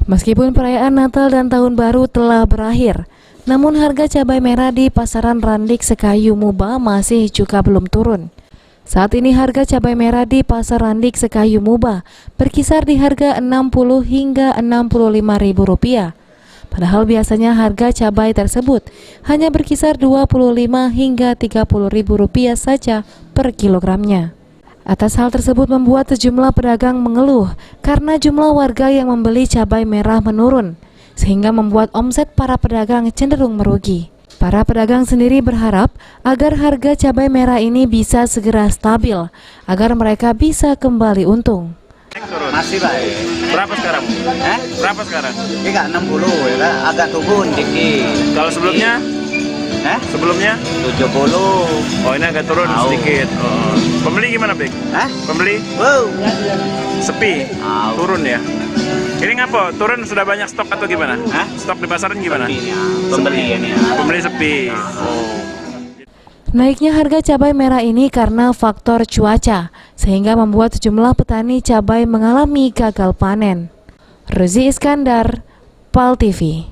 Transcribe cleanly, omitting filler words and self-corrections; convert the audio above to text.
Meskipun perayaan Natal dan Tahun Baru telah berakhir, namun harga cabai merah di pasaran Randik Sekayu Muba masih juga belum turun. Saat ini harga cabai merah di pasar Randik Sekayu Muba berkisar di harga Rp60 hingga Rp65.000. Padahal biasanya harga cabai tersebut hanya berkisar Rp25 hingga Rp30.000 saja per kilogramnya. Atas hal tersebut membuat sejumlah pedagang mengeluh karena jumlah warga yang membeli cabai merah menurun, sehingga membuat omset para pedagang cenderung merugi. Para pedagang sendiri berharap agar harga cabai merah ini bisa segera stabil, agar mereka bisa kembali untung. Masih baik. Berapa sekarang? Berapa sekarang? Ini nggak 60 ya kan? Agak turun dikit. Kalau sebelumnya? Sebelumnya? 70. Oh, ini agak turun sedikit. Oh. Pembeli gimana, Bek? Pembeli? Wow. Sepi? Turun ya? Ini ngapa? Turun sudah banyak stok atau gimana? Stok di pasaran gimana? Pembeli ini. Pembeli sepi. Oh. Naiknya harga cabai merah ini karena faktor cuaca, sehingga membuat sejumlah petani cabai mengalami gagal panen. Rozi Iskandar, PAL TV.